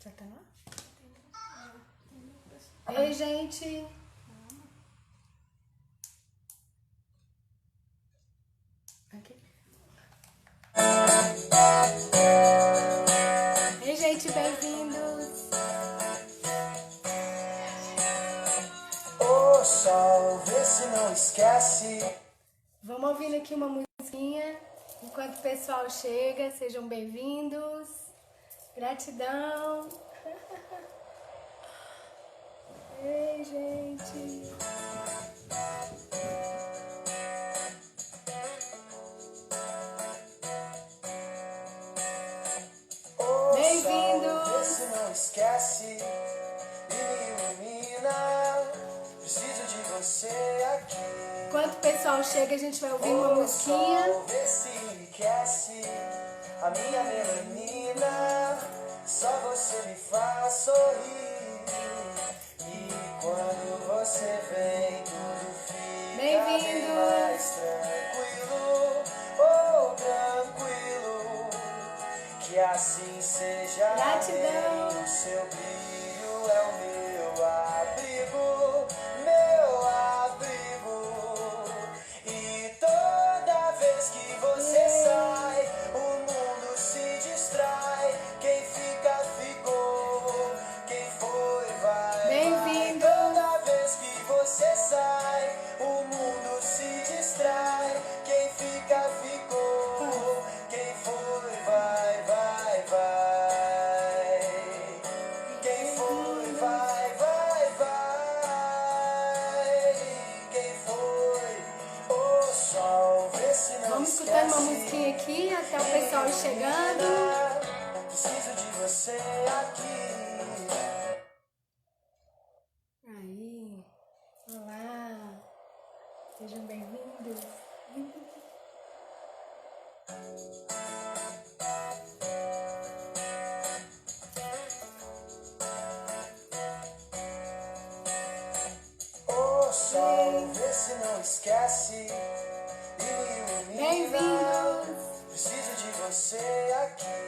Já tá lá? Ei, gente! Aqui. Ei, gente, bem-vindos! Ô sol, vê se não esquece. Vamos ouvindo aqui uma musiquinha enquanto o pessoal chega. Sejam bem-vindos. Gratidão. Ei, gente. Ô Bem-vindos. sol, vê se não esquece e me ilumina. Preciso de você aqui. Enquanto o pessoal chega, a gente vai ouvir uma Ô musiquinha. sol, vê se enriquece a minha melanina. Só você me faz sorrir. E quando você vem, tudo fica bem mais tranquilo. Oh, tranquilo. Que assim seja. Gratidão. Amém. O seu brilho é o meu abrigo, meu abrigo. E toda vez que você sai, o mundo se distrai. Quem fica, ficou. Quem foi, vai. Bem-vindos. Toda vez que você sai, o mundo se distrai. Quem fica, ficou. Quem foi, vai, vai, vai. Quem foi, vai, vai, vai. Quem foi, o sol, vê se não Vamos escutando uma esquece. musiquinha aqui até o pessoal chegando. Preciso de você aqui. Aí, olá, sejam bem-vindos. O sol, vê se não esquece e me ilumina. Bem-vindos. Preciso de você aqui.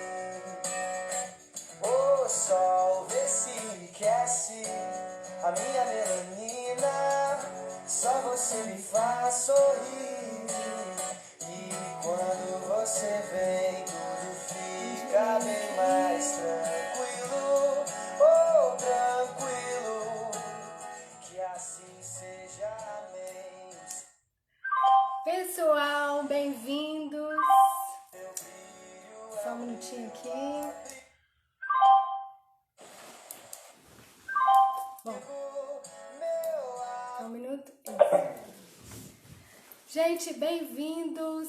O sol, vê se enriquece a minha melanina. Só você me faz sorrir. E quando você vem, tudo fica bem mais tranquilo. Oh, tranquilo. Que assim seja, amém. Pessoal, bem-vindos. Teu brilho Só um minutinho aqui. Bom, só um minuto. Isso. Gente, bem-vindos.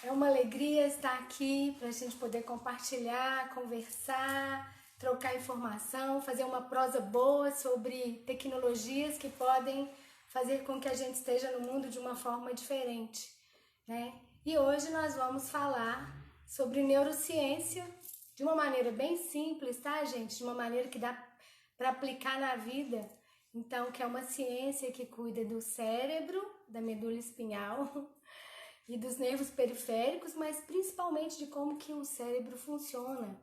É uma alegria estar aqui para a gente poder compartilhar, conversar, trocar informação, fazer uma prosa boa sobre tecnologias que podem fazer com que a gente esteja no mundo de uma forma diferente, né? E hoje nós vamos falar sobre neurociência de uma maneira bem simples, tá, gente? De uma maneira que dá para aplicar na vida. Então, que é uma ciência que cuida do cérebro, da medula espinhal e dos nervos periféricos, mas principalmente de como que o cérebro funciona.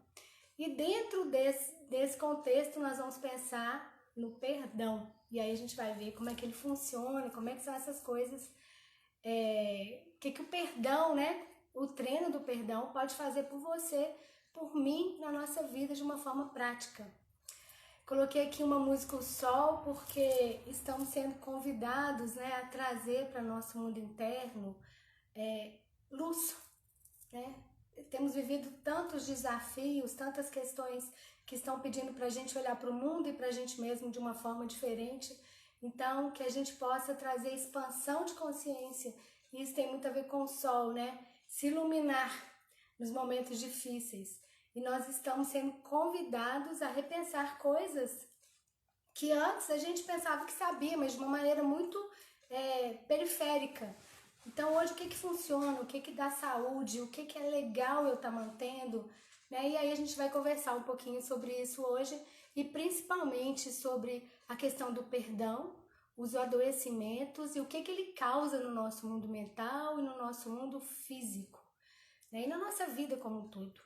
E dentro desse contexto nós vamos pensar no perdão. E aí a gente vai ver como é que ele funciona, como é que são essas coisas, que o perdão, né? O treino do perdão pode fazer por você, por mim, na nossa vida de uma forma prática. Coloquei aqui uma música O Sol porque estamos sendo convidados, né, a trazer para nosso mundo interno luz, né? Temos vivido tantos desafios, tantas questões que estão pedindo para a gente olhar para o mundo e para a gente mesmo de uma forma diferente. Então, que a gente possa trazer expansão de consciência. E isso tem muito a ver com o sol, né? Se iluminar nos momentos difíceis. E nós estamos sendo convidados a repensar coisas que antes a gente pensava que sabia, mas de uma maneira muito periférica. Então hoje o que funciona, o que dá saúde, o que é legal eu estar mantendo, né? E aí a gente vai conversar um pouquinho sobre isso hoje e principalmente sobre a questão do perdão, os adoecimentos e o que ele causa no nosso mundo mental e no nosso mundo físico, né? E na nossa vida como um todo.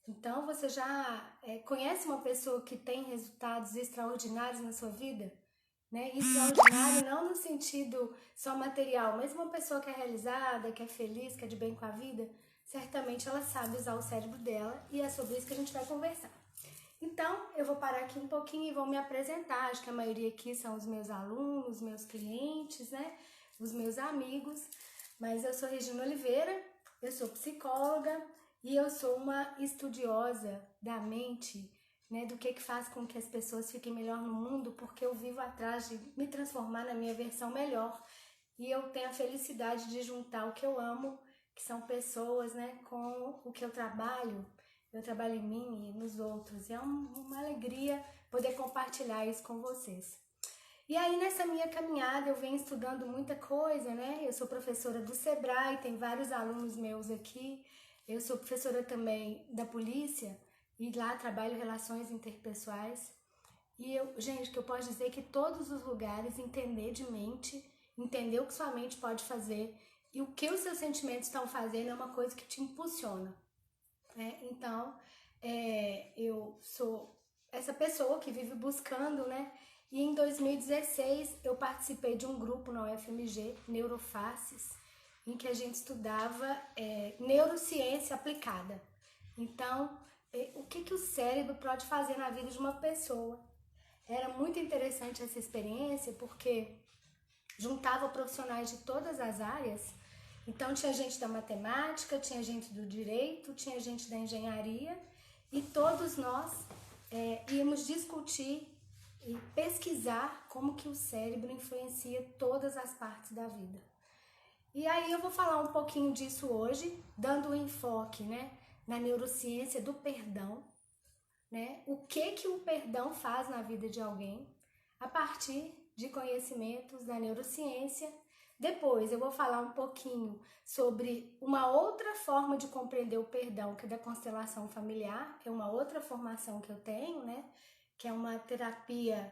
Então, você já conhece uma pessoa que tem resultados extraordinários na sua vida? Né? Extraordinário não no sentido só material, mas uma pessoa que é realizada, que é feliz, que é de bem com a vida, certamente ela sabe usar o cérebro dela e é sobre isso que a gente vai conversar. Então, eu vou parar aqui um pouquinho e vou me apresentar. Acho que a maioria aqui são os meus alunos, meus clientes, né? Os meus amigos. Mas eu sou Regina Oliveira, eu sou psicóloga e eu sou uma estudiosa da mente, né? Do que faz com que as pessoas fiquem melhor no mundo, porque eu vivo atrás de me transformar na minha versão melhor. E eu tenho a felicidade de juntar o que eu amo, que são pessoas, né? Com o que eu trabalho em mim e nos outros. E é uma alegria poder compartilhar isso com vocês. E aí, nessa minha caminhada, eu venho estudando muita coisa, né? Eu sou professora do Sebrae, tem vários alunos meus aqui. Eu sou professora também da polícia e lá trabalho relações interpessoais. E gente, que eu posso dizer que todos os lugares, entender de mente, entender o que sua mente pode fazer e o que os seus sentimentos estão fazendo é uma coisa que te impulsiona. Então, eu sou essa pessoa que vive buscando, né? E em 2016 eu participei de um grupo na UFMG, Neurofaces, em que a gente estudava neurociência aplicada. Então, o que o cérebro pode fazer na vida de uma pessoa? Era muito interessante essa experiência porque juntava profissionais de todas as áreas. Então tinha gente da matemática, tinha gente do direito, tinha gente da engenharia e todos nós íamos discutir e pesquisar como que o cérebro influencia todas as partes da vida. E aí eu vou falar um pouquinho disso hoje, dando um enfoque, né, na neurociência do perdão, né? O que o perdão faz na vida de alguém a partir de conhecimentos da neurociência. Depois eu vou falar um pouquinho sobre uma outra forma de compreender o perdão, que é da constelação familiar, que é uma outra formação que eu tenho, né? Que é uma terapia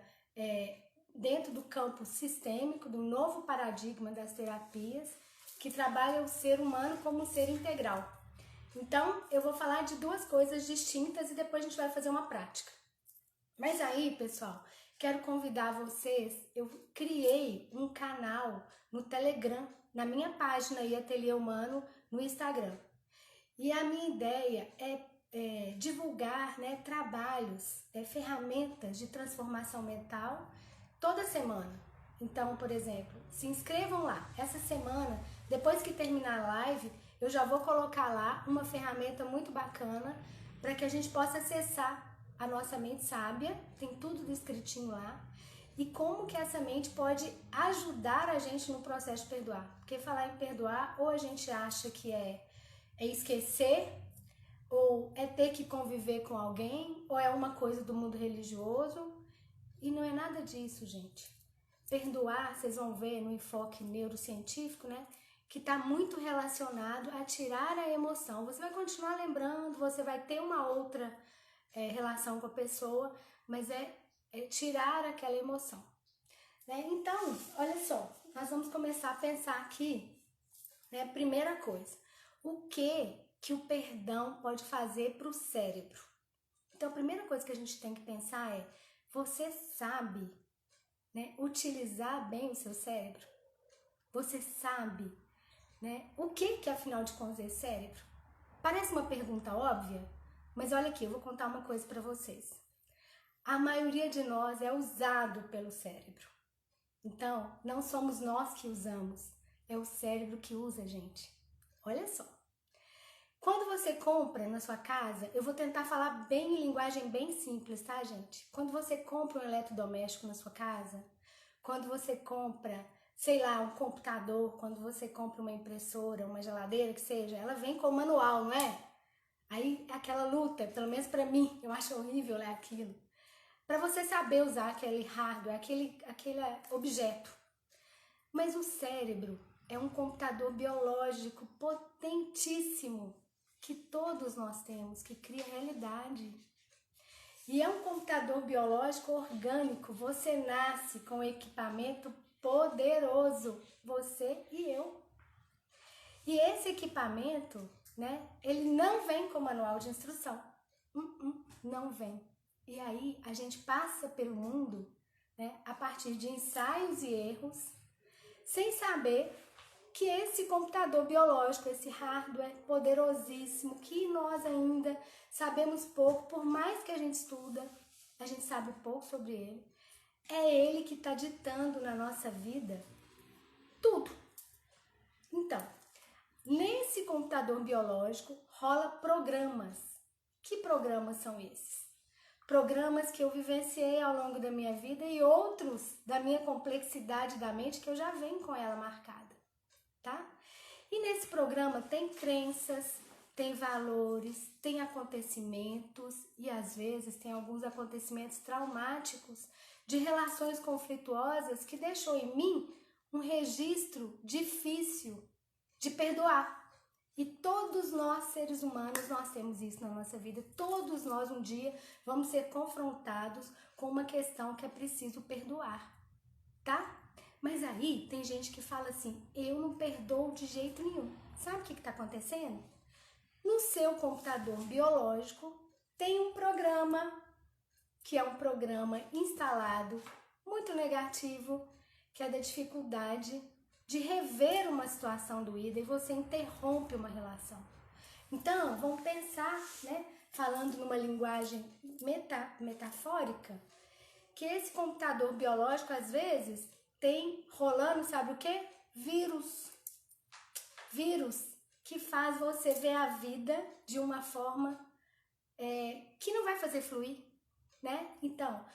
dentro do campo sistêmico, do novo paradigma das terapias, que trabalha o ser humano como um ser integral. Então, eu vou falar de duas coisas distintas e depois a gente vai fazer uma prática. Mas aí, pessoal, quero convidar vocês, eu criei um canal no Telegram, na minha página aí, Ateliê Humano, no Instagram. E a minha ideia é divulgar, né, trabalhos, ferramentas de transformação mental toda semana. Então, por exemplo, se inscrevam lá. Essa semana, depois que terminar a live, eu já vou colocar lá uma ferramenta muito bacana para que a gente possa acessar a nossa mente sábia, tem tudo descritinho lá, e como que essa mente pode ajudar a gente no processo de perdoar. Porque falar em perdoar, ou a gente acha que é esquecer, ou é ter que conviver com alguém, ou é uma coisa do mundo religioso, e não é nada disso, gente. Perdoar, vocês vão ver no enfoque neurocientífico, né? Que está muito relacionado a tirar a emoção. Você vai continuar lembrando, você vai ter uma outra relação com a pessoa, mas é tirar aquela emoção. Né? Então, olha só, nós vamos começar a pensar aqui, né? Primeira coisa, o que o perdão pode fazer para o cérebro? Então, a primeira coisa que a gente tem que pensar é, você sabe, né, utilizar bem o seu cérebro? Você sabe, né, o que afinal de contas é cérebro? Parece uma pergunta óbvia, mas olha aqui, eu vou contar uma coisa para vocês. A maioria de nós é usado pelo cérebro. Então, não somos nós que usamos, é o cérebro que usa a gente. Olha só. Quando você compra na sua casa, eu vou tentar falar bem em linguagem bem simples, tá, gente? Quando você compra um eletrodoméstico na sua casa, quando você compra, sei lá, um computador, quando você compra uma impressora, uma geladeira, que seja, ela vem com o manual, não é? Aí aquela luta, pelo menos pra mim, eu acho horrível ler aquilo. Pra você saber usar aquele hardware, aquele objeto. Mas o cérebro é um computador biológico potentíssimo que todos nós temos, que cria realidade. E é um computador biológico orgânico. Você nasce com um equipamento poderoso, você e eu. E esse equipamento, né, ele não vem com manual de instrução. Não vem. E aí a gente passa pelo mundo, né, a partir de ensaios e erros, sem saber que esse computador biológico, esse hardware poderosíssimo, que nós ainda sabemos pouco, por mais que a gente estuda, a gente sabe pouco sobre ele, é ele que está ditando na nossa vida tudo. Então, nesse computador biológico rola programas. Que programas são esses? Programas que eu vivenciei ao longo da minha vida e outros da minha complexidade da mente que eu já venho com ela marcada, tá? E nesse programa tem crenças, tem valores, tem acontecimentos e às vezes tem alguns acontecimentos traumáticos de relações conflituosas que deixou em mim um registro difícil de perdoar. E todos nós, seres humanos, nós temos isso na nossa vida. Todos nós um dia vamos ser confrontados com uma questão que é preciso perdoar, tá? Mas aí tem gente que fala assim, eu não perdoo de jeito nenhum. Sabe o que está acontecendo? No seu computador biológico tem um programa, que é um programa instalado, muito negativo, que é da dificuldade de rever uma situação doída e você interrompe uma relação. Então, vamos pensar, né, falando numa linguagem metafórica, que esse computador biológico, às vezes, tem rolando, sabe o quê? Vírus. Vírus que faz você ver a vida de uma forma que não vai fazer fluir, né? Então,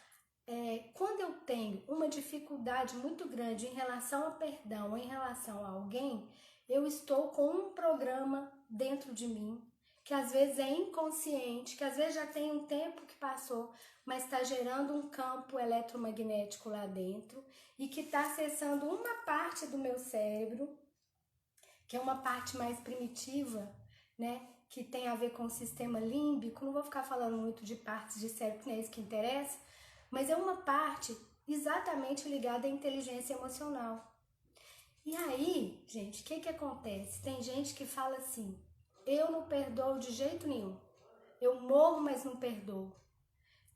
quando eu tenho uma dificuldade muito grande em relação ao perdão ou em relação a alguém, eu estou com um programa dentro de mim, que às vezes é inconsciente, que às vezes já tem um tempo que passou, mas está gerando um campo eletromagnético lá dentro e que está acessando uma parte do meu cérebro, que é uma parte mais primitiva, né? Que tem a ver com o sistema límbico. Não vou ficar falando muito de partes de cérebro, que não é isso que interessa, mas é uma parte exatamente ligada à inteligência emocional. E aí, gente, o que acontece? Tem gente que fala assim, eu não perdoo de jeito nenhum. Eu morro, mas não perdoo.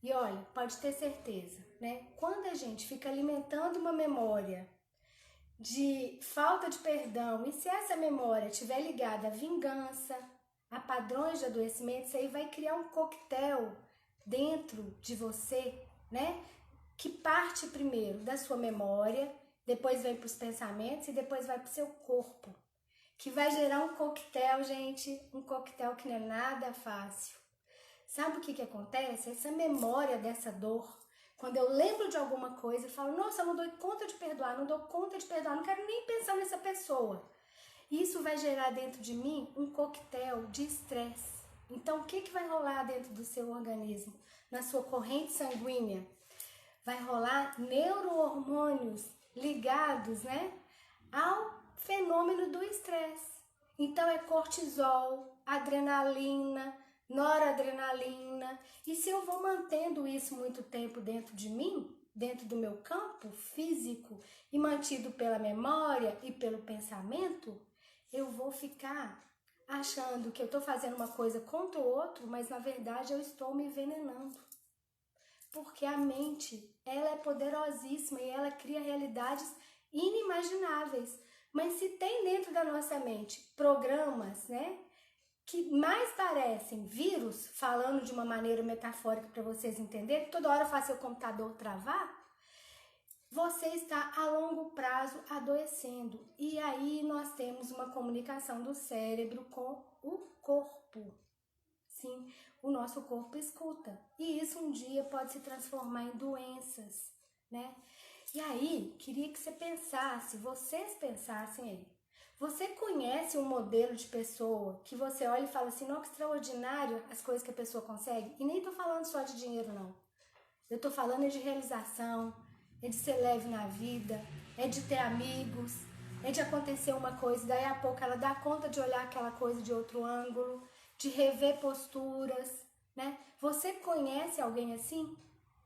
E olha, pode ter certeza, né? Quando a gente fica alimentando uma memória de falta de perdão, e se essa memória estiver ligada à vingança, a padrões de adoecimento, isso aí vai criar um coquetel dentro de você, né? Que parte primeiro da sua memória, depois vem para os pensamentos e depois vai para o seu corpo. Que vai gerar um coquetel, gente, um coquetel que não é nada fácil. Sabe o que acontece? Essa memória dessa dor, quando eu lembro de alguma coisa e falo, nossa, eu não dou conta de perdoar, não dou conta de perdoar, não quero nem pensar nessa pessoa. Isso vai gerar dentro de mim um coquetel de estresse. Então, o que vai rolar dentro do seu organismo? Na sua corrente sanguínea? Vai rolar neurohormônios ligados, né, ao fenômeno do estresse. Então, é cortisol, adrenalina, noradrenalina. E se eu vou mantendo isso muito tempo dentro de mim, dentro do meu campo físico e mantido pela memória e pelo pensamento, eu vou ficar achando que eu estou fazendo uma coisa contra o outro, mas na verdade eu estou me envenenando. Porque a mente, ela é poderosíssima e ela cria realidades inimagináveis. Mas se tem dentro da nossa mente programas, né, que mais parecem vírus, falando de uma maneira metafórica para vocês entenderem, toda hora faz seu computador travar, você está a longo prazo adoecendo. E aí nós temos uma comunicação do cérebro com o corpo. Sim, o nosso corpo escuta. E isso um dia pode se transformar em doenças, né? E aí, queria que você pensasse, vocês pensassem aí. Você conhece um modelo de pessoa que você olha e fala assim, não, que extraordinário as coisas que a pessoa consegue? E nem tô falando só de dinheiro, não. Eu tô falando de realização, é de ser leve na vida, é de ter amigos, é de acontecer uma coisa, daí a pouco ela dá conta de olhar aquela coisa de outro ângulo, de rever posturas, né? Você conhece alguém assim?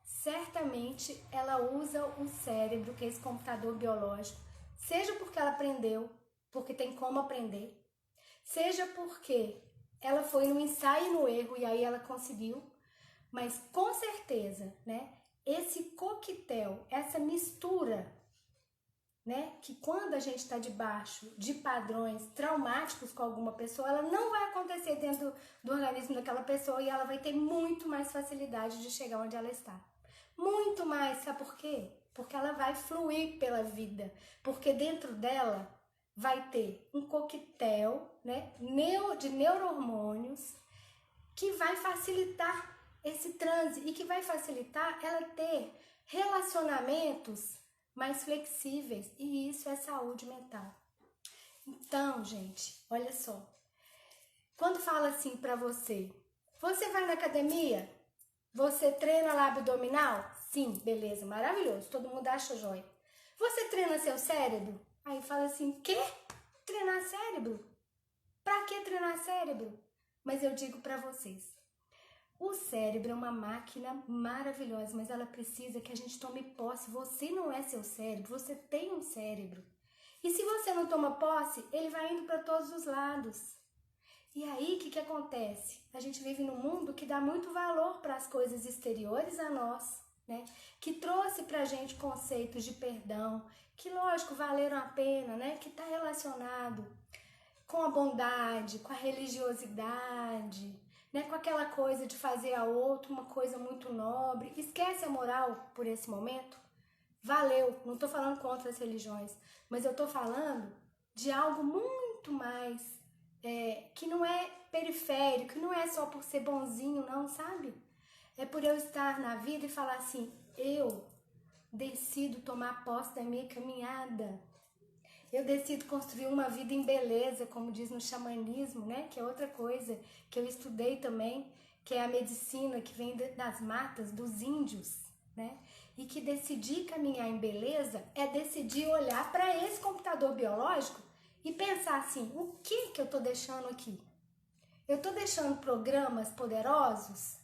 Certamente ela usa o cérebro, que é esse computador biológico, seja porque ela aprendeu, porque tem como aprender, seja porque ela foi no ensaio e no erro e aí ela conseguiu, mas com certeza, né, esse coquetel, essa mistura, né, que quando a gente está debaixo de padrões traumáticos com alguma pessoa, ela não vai acontecer dentro do organismo daquela pessoa e ela vai ter muito mais facilidade de chegar onde ela está. Muito mais, sabe por quê? Porque ela vai fluir pela vida, porque dentro dela vai ter um coquetel, né, de neurohormônios que vai facilitar esse transe e que vai facilitar ela ter relacionamentos mais flexíveis, e isso é saúde mental. Então, gente, olha só. Quando fala assim pra você, você vai na academia? Você treina lá abdominal? Sim, beleza, maravilhoso, todo mundo acha jóia. Você treina seu cérebro? Aí fala assim, quê? Treinar cérebro? Pra que treinar cérebro? Mas eu digo pra vocês, o cérebro é uma máquina maravilhosa, mas ela precisa que a gente tome posse. Você não é seu cérebro, você tem um cérebro. E se você não toma posse, ele vai indo para todos os lados. E aí, o que acontece? A gente vive num mundo que dá muito valor para as coisas exteriores a nós, né? Que trouxe pra gente conceitos de perdão, que lógico, valeram a pena, né? Que está relacionado com a bondade, com a religiosidade, né, com aquela coisa de fazer a outro uma coisa muito nobre. Esquece a moral por esse momento? Valeu, não estou falando contra as religiões, mas eu estou falando de algo muito mais, que não é periférico, que não é só por ser bonzinho não, sabe? É por eu estar na vida e falar assim, eu decido tomar posse da minha caminhada. Eu decido construir uma vida em beleza, como diz no xamanismo, né? Que é outra coisa que eu estudei também, que é a medicina que vem das matas, dos índios, né? E que decidir caminhar em beleza é decidir olhar para esse computador biológico e pensar assim, o que eu tô deixando aqui? Eu tô deixando programas poderosos,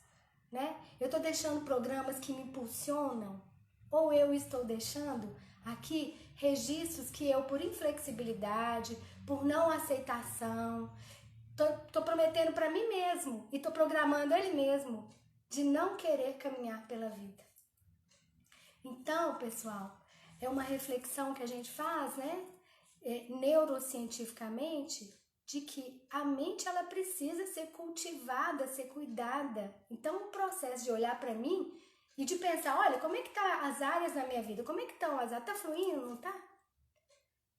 né? Eu tô deixando programas que me impulsionam? Ou eu estou deixando aqui registros que eu, por inflexibilidade, por não aceitação, tô prometendo para mim mesmo e tô programando ele mesmo de não querer caminhar pela vida. Então, pessoal, é uma reflexão que a gente faz, né, neurocientificamente, de que a mente ela precisa ser cultivada, ser cuidada. Então, o processo de olhar para mim e de pensar, olha, como é que tá as áreas da minha vida? Como é que estão as áreas? Tá fluindo, não tá?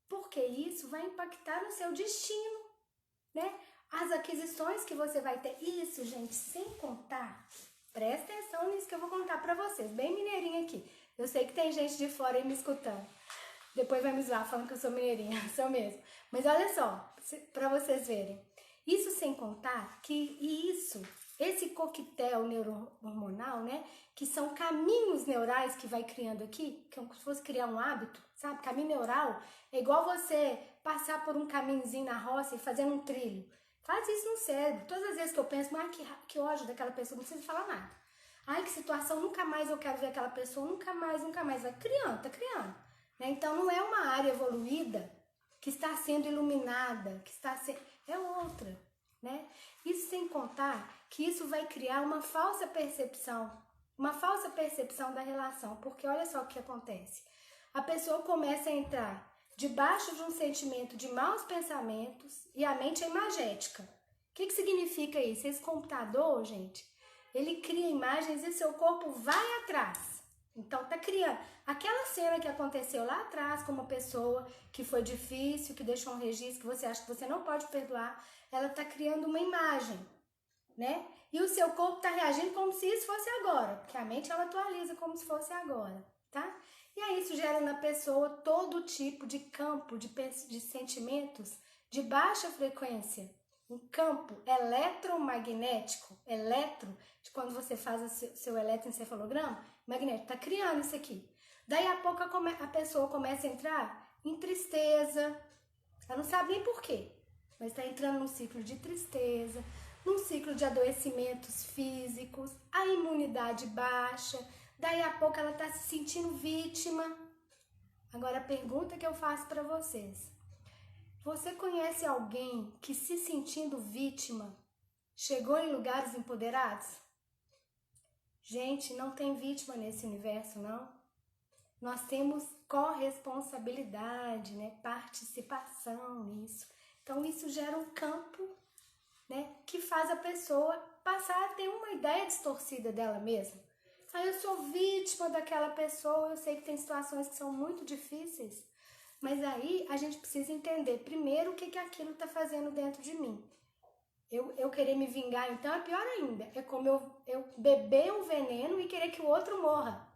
Porque isso vai impactar no seu destino, né? As aquisições que você vai ter. Isso, gente, sem contar. Presta atenção nisso que eu vou contar pra vocês. Bem mineirinha aqui. Eu sei que tem gente de fora aí me escutando. Depois vai me zoar falando que eu sou mineirinha. Sou mesmo. Mas olha só, pra vocês verem. Isso sem contar que esse coquetel neurohormonal, né? Que são caminhos neurais que vai criando aqui, que é como se fosse criar um hábito, sabe? Caminho neural é igual você passar por um caminhozinho na roça e fazendo um trilho. Faz isso no cérebro. Todas as vezes que eu penso, que ódio daquela pessoa, não precisa falar nada. Ai, que situação, nunca mais eu quero ver aquela pessoa, nunca mais. Vai criando, tá criando. Né? Então não é uma área evoluída que está sendo iluminada, que está sendo... É outra, né? Isso sem contar que isso vai criar uma falsa percepção da relação, porque olha só o que acontece. A pessoa começa a entrar debaixo de um sentimento de maus pensamentos e a mente é imagética. O que significa isso? Esse computador, gente, ele cria imagens e seu corpo vai atrás. Então tá criando aquela cena que aconteceu lá atrás com uma pessoa que foi difícil, que deixou um registro que você acha que você não pode perdoar, ela tá criando uma imagem, né? E o seu corpo tá reagindo como se isso fosse agora, porque a mente ela atualiza como se fosse agora, tá? E aí isso gera na pessoa todo tipo de campo de sentimentos de baixa frequência, um campo eletromagnético, de quando você faz o seu eletroencefalograma, magnético, tá criando isso aqui. Daí a pouco a pessoa começa a entrar em tristeza, ela não sabe nem por quê, mas tá entrando num ciclo de tristeza, num ciclo de adoecimentos físicos, a imunidade baixa, daí a pouco ela tá se sentindo vítima. Agora a pergunta que eu faço para vocês: você conhece alguém que se sentindo vítima Chegou em lugares empoderados? Gente, não tem vítima nesse universo, não. Nós temos corresponsabilidade, né? Participação nisso. Então, isso gera um campo, né? Que faz a pessoa passar a ter uma ideia distorcida dela mesma. Aí eu sou vítima daquela pessoa, eu sei que tem situações que são muito difíceis, mas aí a gente precisa entender primeiro o que aquilo está fazendo dentro de mim. Eu querer me vingar, então, é pior ainda. É como eu beber um veneno e querer que o outro morra,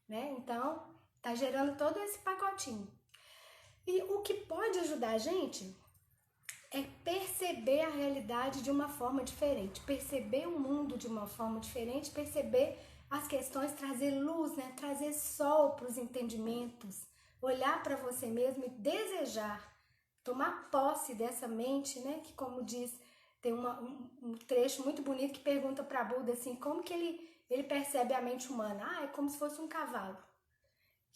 né? Então, tá gerando todo esse pacotinho. E o que pode ajudar a gente é perceber a realidade de uma forma diferente, perceber o mundo de uma forma diferente, perceber as questões, trazer luz, né? Trazer sol para os entendimentos, olhar para você mesmo e desejar, tomar posse dessa mente, né? Que, como diz, tem um trecho muito bonito que pergunta para Buda assim, como que ele percebe a mente humana? Ah, é como se fosse um cavalo.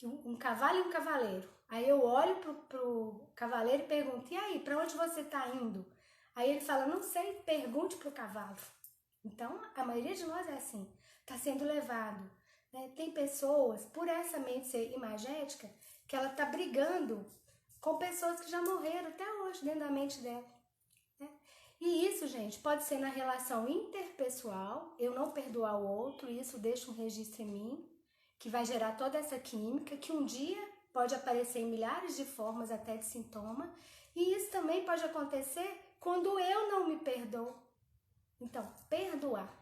Um cavalo e um cavaleiro. Aí eu olho pro cavaleiro e pergunto, e aí, para onde você está indo? Aí ele fala, não sei, pergunte pro cavalo. Então, a maioria de nós é assim, está sendo levado. Né? Tem pessoas, por essa mente ser imagética, que ela está brigando com pessoas que já morreram até hoje dentro da mente dela. Né? E isso, gente, pode ser na relação interpessoal, eu não perdoar o outro, e isso deixa um registro em mim, que vai gerar toda essa química, que um dia pode aparecer em milhares de formas, até de sintoma, e isso também pode acontecer quando eu não me perdoo. Então, perdoar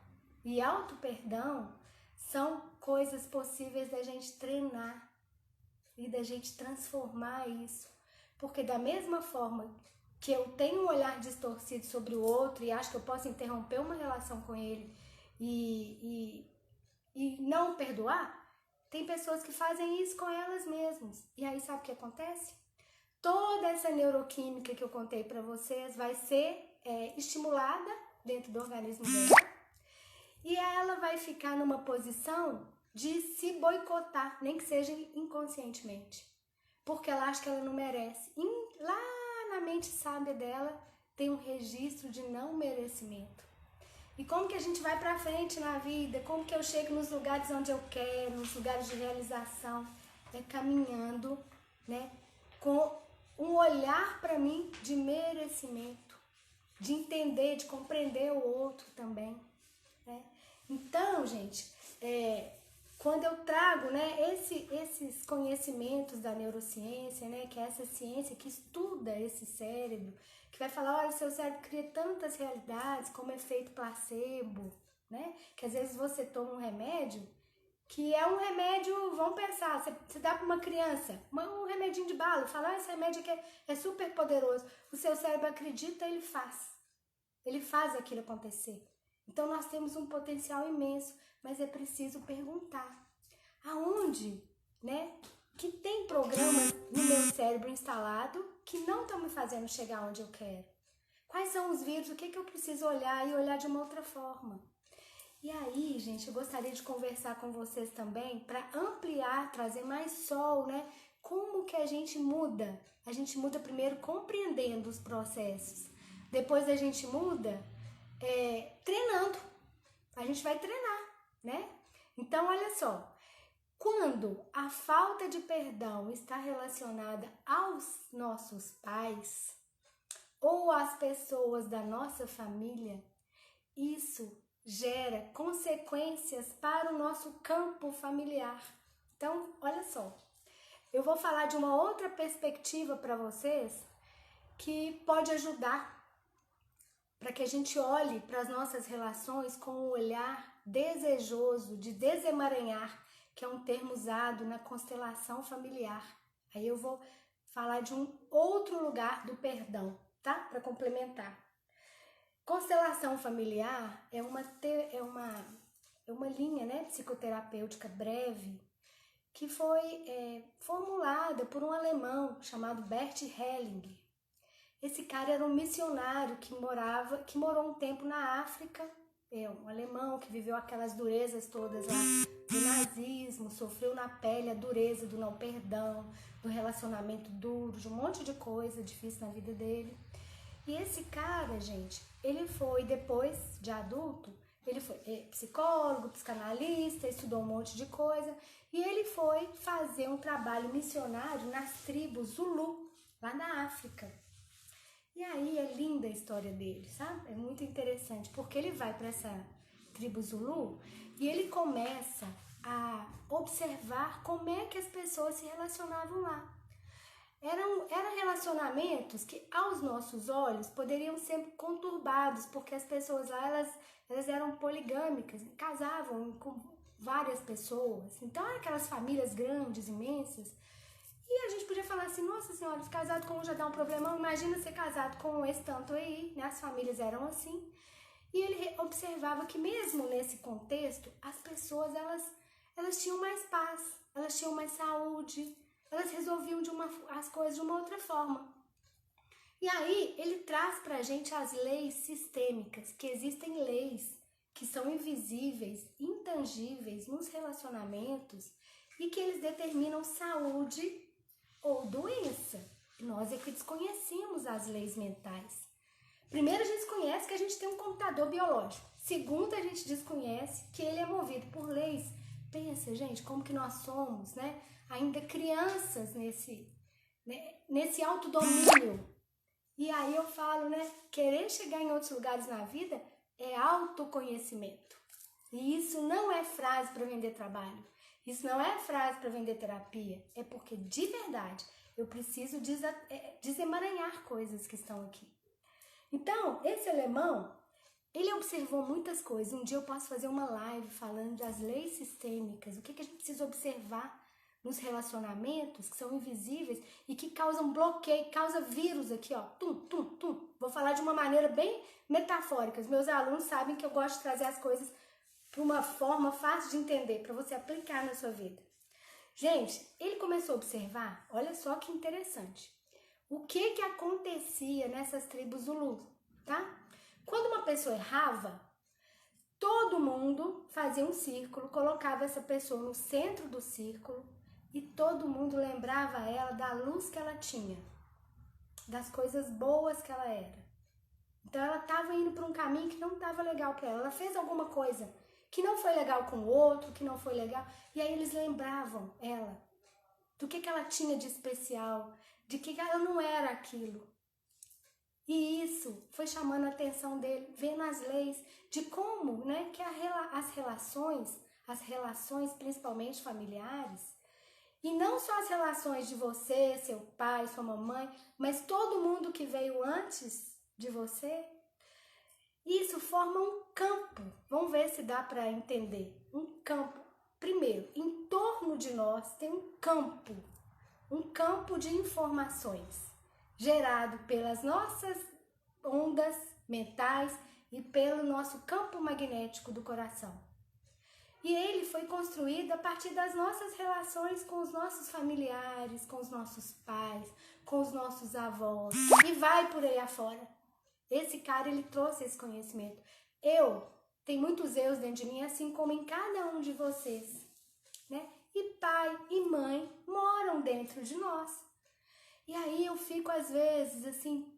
e auto-perdão são coisas possíveis da gente treinar e da gente transformar isso, porque da mesma forma que eu tenho um olhar distorcido sobre o outro e acho que eu posso interromper uma relação com ele e não perdoar, tem pessoas que fazem isso com elas mesmas. E aí sabe o que acontece? Toda essa neuroquímica que eu contei para vocês vai ser estimulada dentro do organismo dela e ela vai ficar numa posição de se boicotar, nem que seja inconscientemente, porque ela acha que ela não merece. E lá na mente sábia dela tem um registro de não merecimento. E como que a gente vai pra frente na vida? Como que eu chego nos lugares onde eu quero, nos lugares de realização? É caminhando, né? Com um olhar para mim de merecimento, de entender, de compreender o outro também, né? Então, gente, quando eu trago, né, esses conhecimentos da neurociência, né, que é essa ciência que estuda esse cérebro, que vai falar, olha, seu cérebro cria tantas realidades como efeito placebo, né, que às vezes você toma um remédio, que é um remédio, vamos pensar, você dá para uma criança um remedinho de bala, fala, esse remédio aqui é super poderoso, o seu cérebro acredita, ele faz aquilo acontecer. Então nós temos um potencial imenso, mas é preciso perguntar aonde, né, que tem programas no meu cérebro instalado que não estão me fazendo chegar onde eu quero. Quais são os vírus, o que eu preciso olhar e olhar de uma outra forma. E aí, gente, eu gostaria de conversar com vocês também para ampliar, trazer mais sol, né? Como que a gente muda? A gente muda primeiro compreendendo os processos. Depois a gente muda treinando. A gente vai treinar, né? Então, olha só. Quando a falta de perdão está relacionada aos nossos pais ou às pessoas da nossa família, isso gera consequências para o nosso campo familiar. Então, olha só, eu vou falar de uma outra perspectiva para vocês que pode ajudar para que a gente olhe para as nossas relações com um olhar desejoso de desemaranhar, que é um termo usado na constelação familiar. Aí eu vou falar de um outro lugar do perdão, tá? Para complementar. Constelação familiar é uma linha, né, psicoterapêutica breve que foi formulada por um alemão chamado Bert Hellinger. Esse cara era um missionário que morou um tempo na África, um alemão que viveu aquelas durezas todas lá do nazismo, sofreu na pele a dureza do não perdão, do relacionamento duro, de um monte de coisa difícil na vida dele. E esse cara, gente, ele foi, depois de adulto, ele foi psicólogo, psicanalista, estudou um monte de coisa, e ele foi fazer um trabalho missionário nas tribos Zulu, lá na África. E aí é linda a história dele, sabe? É muito interessante, porque ele vai para essa tribo Zulu e ele começa a observar como é que as pessoas se relacionavam lá. Eram relacionamentos que, aos nossos olhos, poderiam ser conturbados, porque as pessoas lá, elas eram poligâmicas, casavam com várias pessoas. Então, eram aquelas famílias grandes, imensas. E a gente podia falar assim, nossa senhora, casado com um já dá um problemão, imagina ser casado com esse tanto aí, né? As famílias eram assim. E ele observava que mesmo nesse contexto, as pessoas, elas tinham mais paz, elas tinham mais saúde, elas resolviam as coisas de uma outra forma. E aí ele traz pra gente as leis sistêmicas, que existem leis que são invisíveis, intangíveis nos relacionamentos e que eles determinam saúde ou doença. Nós é que desconhecemos as leis mentais. Primeiro, a gente desconhece que a gente tem um computador biológico. Segundo, a gente desconhece que ele é movido por leis. Pensa, gente, como que nós somos, né? Ainda crianças nesse autodomínio. E aí eu falo, né? Querer chegar em outros lugares na vida é autoconhecimento. E isso não é frase para vender trabalho. Isso não é frase para vender terapia. É porque, de verdade, eu preciso desemaranhar coisas que estão aqui. Então, esse alemão, ele observou muitas coisas. Um dia eu posso fazer uma live falando das leis sistêmicas, o que a gente precisa observar nos relacionamentos que são invisíveis e que causam bloqueio, causa vírus aqui, ó, tum. Vou falar de uma maneira bem metafórica. Os meus alunos sabem que eu gosto de trazer as coisas para uma forma fácil de entender, para você aplicar na sua vida. Gente, ele começou a observar, olha só que interessante, o que acontecia nessas tribos Zulu, tá? Quando uma pessoa errava, todo mundo fazia um círculo, colocava essa pessoa no centro do círculo e todo mundo lembrava ela da luz que ela tinha, das coisas boas que ela era. Então ela estava indo para um caminho que não estava legal para ela. Ela fez alguma coisa que não foi legal com o outro, que não foi legal. E aí eles lembravam ela do que ela tinha de especial, de que ela não era aquilo. E isso foi chamando a atenção dele, vendo as leis, de como, né, que as relações principalmente familiares, e não só as relações de você, seu pai, sua mamãe, mas todo mundo que veio antes de você, isso forma um campo. Vamos ver se dá para entender. Um campo. Primeiro, em torno de nós tem um campo de informações gerado pelas nossas ondas mentais e pelo nosso campo magnético do coração. E ele foi construído a partir das nossas relações com os nossos familiares, com os nossos pais, com os nossos avós, e vai por aí afora. Esse cara, ele trouxe esse conhecimento. Tenho muitos eus dentro de mim, assim como em cada um de vocês, né? E pai e mãe moram dentro de nós. E aí eu fico, às vezes, assim,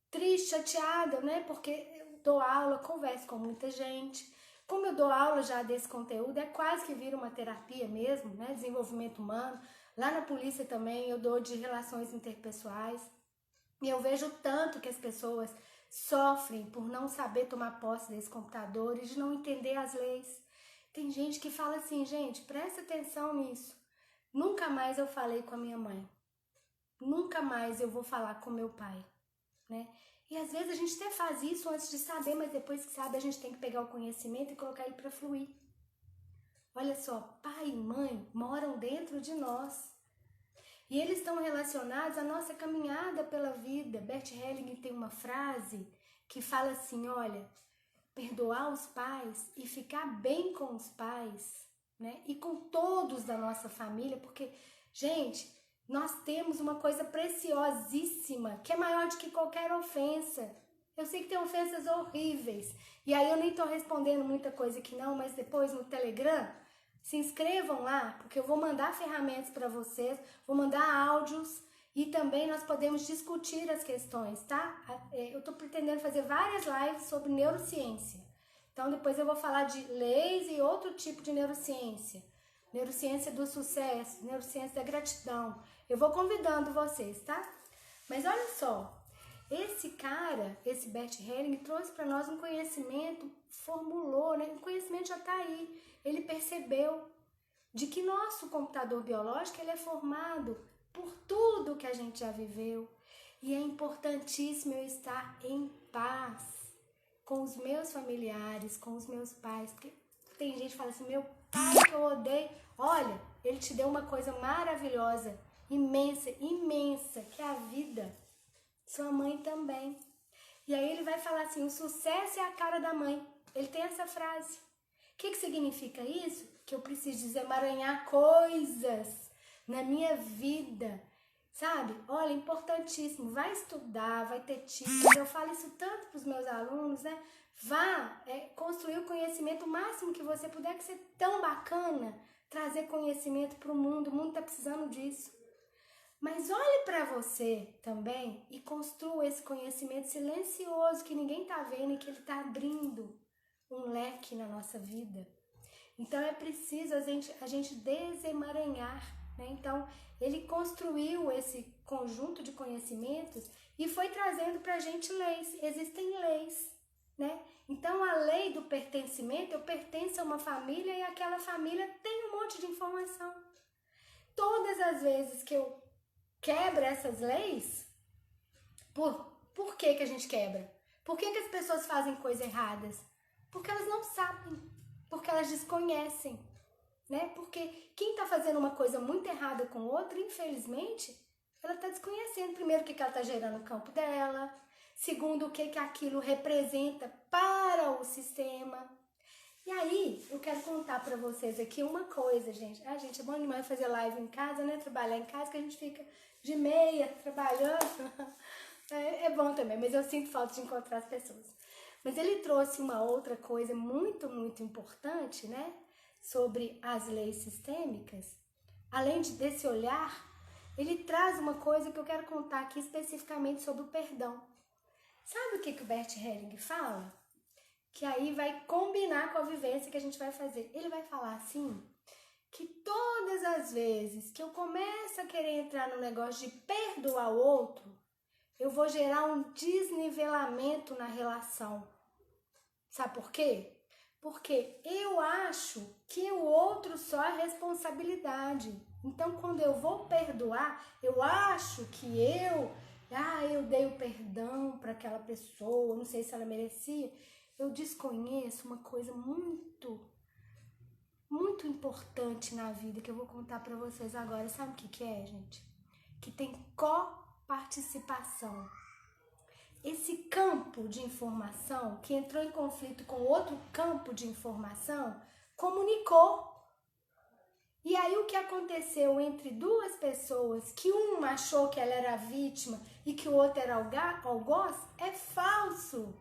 triste, chateada, né? Porque eu dou aula, converso com muita gente. Como eu dou aula já desse conteúdo, é quase que vira uma terapia mesmo, né? Desenvolvimento humano. Lá na polícia também eu dou de relações interpessoais. E eu vejo tanto que as pessoas sofrem por não saber tomar posse desse computador e de não entender as leis. Tem gente que fala assim, gente, presta atenção nisso. Nunca mais eu falei com a minha mãe. Nunca mais eu vou falar com meu pai, né? E às vezes a gente até faz isso antes de saber, mas depois que sabe a gente tem que pegar o conhecimento e colocar ele para fluir. Olha só, pai e mãe moram dentro de nós. E eles estão relacionados à nossa caminhada pela vida. Bert Hellinger tem uma frase que fala assim, olha, perdoar os pais e ficar bem com os pais, né? E com todos da nossa família, porque, gente, nós temos uma coisa preciosíssima, que é maior do que qualquer ofensa. Eu sei que tem ofensas horríveis, e aí eu nem tô respondendo muita coisa aqui não, mas depois no Telegram, se inscrevam lá, porque eu vou mandar ferramentas para vocês, vou mandar áudios, E também nós podemos discutir as questões, tá? Eu tô pretendendo fazer várias lives sobre neurociência. Então depois eu vou falar de leis e outro tipo de neurociência. Neurociência do sucesso, neurociência da gratidão. Eu vou convidando vocês, tá? Mas olha só, esse cara, esse Bert Helling, trouxe para nós um conhecimento, formulou, né? O conhecimento já está aí. Ele percebeu de que nosso computador biológico ele é formado por tudo que a gente já viveu. E é importantíssimo eu estar em paz com os meus familiares, com os meus pais. Porque tem gente que fala assim, meu pai que eu odeio. Olha, ele te deu uma coisa maravilhosa, imensa, imensa, que é a vida. Sua mãe também. E aí ele vai falar assim, o sucesso é a cara da mãe. Ele tem essa frase. O que significa isso? Que eu preciso desemaranhar coisas na minha vida, sabe? Olha, importantíssimo. Vai estudar, vai ter títulos. Eu falo isso tanto para os meus alunos, né? Vá construir o conhecimento o máximo que você puder, que ser tão bacana trazer conhecimento para o mundo está precisando disso. Mas olhe para você também e construa esse conhecimento silencioso que ninguém está vendo e que ele está abrindo um leque na nossa vida. Então é preciso a gente desemaranhar, né? Então ele construiu esse conjunto de conhecimentos e foi trazendo para a gente leis. Existem leis, né? Então a lei do pertencimento, eu pertenço a uma família e aquela família tem um monte de informação. Todas as vezes que eu quebro essas leis, por que a gente quebra? Por que as pessoas fazem coisas erradas? Porque elas não sabem, porque elas desconhecem, né? Porque quem está fazendo uma coisa muito errada com outra, infelizmente, ela está desconhecendo primeiro o que ela está gerando no campo dela, segundo o que aquilo representa para o sistema. E aí, eu quero contar para vocês aqui uma coisa, gente. Gente, é bom demais fazer live em casa, né? Trabalhar em casa, que a gente fica de meia trabalhando. É bom também, mas eu sinto falta de encontrar as pessoas. Mas ele trouxe uma outra coisa muito, muito importante, né? Sobre as leis sistêmicas. Além desse olhar, ele traz uma coisa que eu quero contar aqui especificamente sobre o perdão. Sabe o que o Bert Helling fala? Que aí vai combinar com a vivência que a gente vai fazer. Ele vai falar assim, que todas as vezes que eu começo a querer entrar no negócio de perdoar o outro, eu vou gerar um desnivelamento na relação. Sabe por quê? Porque eu acho que o outro só é responsabilidade. Então, quando eu vou perdoar, eu acho que eu dei o perdão para aquela pessoa, não sei se ela merecia. Eu desconheço uma coisa muito, muito importante na vida que eu vou contar para vocês agora. Sabe o que é, gente? Que tem coparticipação. Esse campo de informação que entrou em conflito com outro campo de informação comunicou. E aí o que aconteceu entre duas pessoas, que uma achou que ela era a vítima e que o outro era algoz, é falso.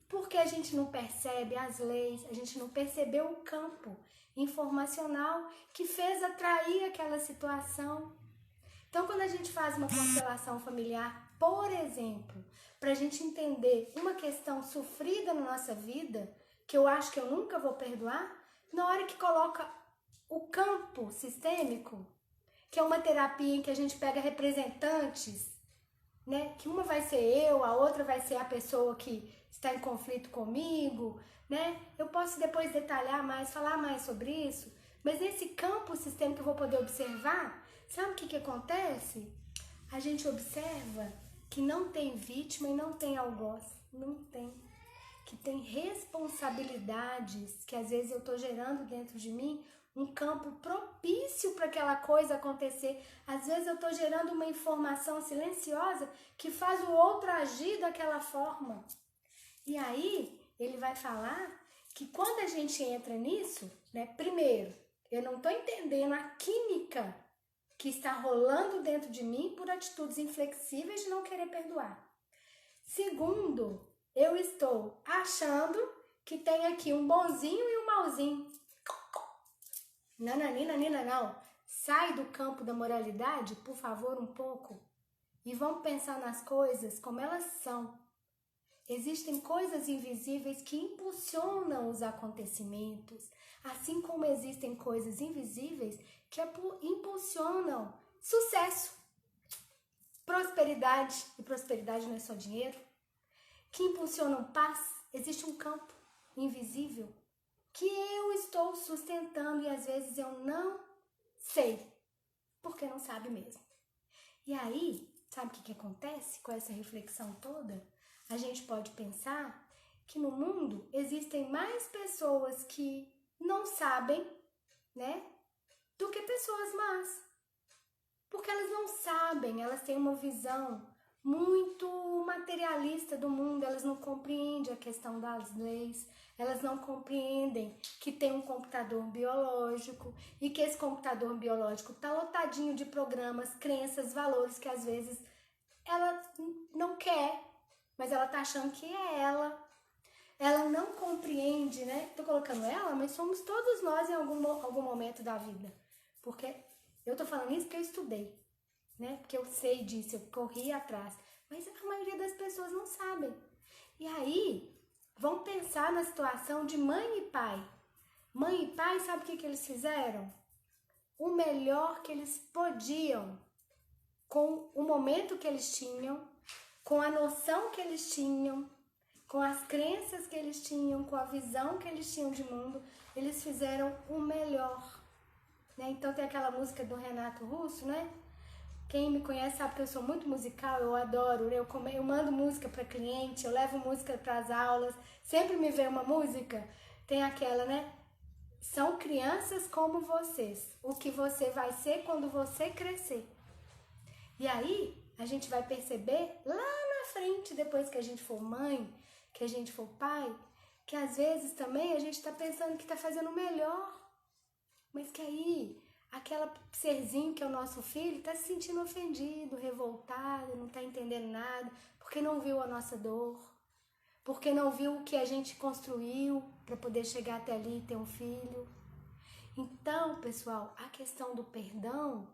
Porque a gente não percebe as leis, a gente não percebeu o campo informacional que fez atrair aquela situação. Então, quando a gente faz uma constelação familiar, por exemplo, para a gente entender uma questão sofrida na nossa vida, que eu acho que eu nunca vou perdoar, na hora que coloca o campo sistêmico, que é uma terapia em que a gente pega representantes, né? Que uma vai ser eu, a outra vai ser a pessoa que está em conflito comigo, né? Eu posso depois detalhar mais, falar mais sobre isso, mas nesse campo sistêmico eu vou poder observar, sabe o que acontece? A gente observa que não tem vítima e não tem algoz, não tem. Que tem responsabilidades que às vezes eu estou gerando dentro de mim, um campo propício para aquela coisa acontecer. Às vezes eu estou gerando uma informação silenciosa que faz o outro agir daquela forma. E aí ele vai falar que quando a gente entra nisso, né, primeiro, eu não estou entendendo a química que está rolando dentro de mim por atitudes inflexíveis de não querer perdoar. Segundo, eu estou achando que tem aqui um bonzinho e um mauzinho. Nananina, não. Sai do campo da moralidade, por favor, um pouco. e vamos pensar nas coisas como elas são. Existem coisas invisíveis que impulsionam os acontecimentos, assim como existem coisas invisíveis que impulsionam sucesso, prosperidade, e prosperidade não é só dinheiro, que impulsionam paz. Existe um campo invisível que eu estou sustentando e às vezes eu não sei, porque não sabe mesmo. E aí, sabe o que acontece com essa reflexão toda? A gente pode pensar que no mundo existem mais pessoas que não sabem, né, do que pessoas más. Porque elas não sabem, elas têm uma visão muito materialista do mundo, elas não compreendem a questão das leis, elas não compreendem que tem um computador biológico e que esse computador biológico está lotadinho de programas, crenças, valores que às vezes ela não quer, mas ela tá achando que é ela. Ela não compreende, né? Tô colocando ela, mas somos todos nós em algum momento da vida. Porque eu tô falando isso porque eu estudei, né? Porque eu sei disso, eu corri atrás. Mas a maioria das pessoas não sabem. E aí, vão pensar na situação de mãe e pai. Mãe e pai, sabe o que eles fizeram? O melhor que eles podiam, com o momento que eles tinham, com a noção que eles tinham, com as crenças que eles tinham, com a visão que eles tinham de mundo, eles fizeram o melhor. Né? Então tem aquela música do Renato Russo, né? Quem me conhece sabe que eu sou muito musical, eu adoro, eu mando música para cliente, eu levo música para as aulas, sempre me vem uma música, tem aquela, né? São crianças como vocês, o que você vai ser quando você crescer. E aí, a gente vai perceber lá na frente, depois que a gente for mãe, que a gente for pai, que às vezes também a gente está pensando que está fazendo o melhor, mas que aí, aquela serzinho que é o nosso filho está se sentindo ofendido, revoltado, não está entendendo nada, porque não viu a nossa dor, porque não viu o que a gente construiu para poder chegar até ali e ter um filho. Então, pessoal, a questão do perdão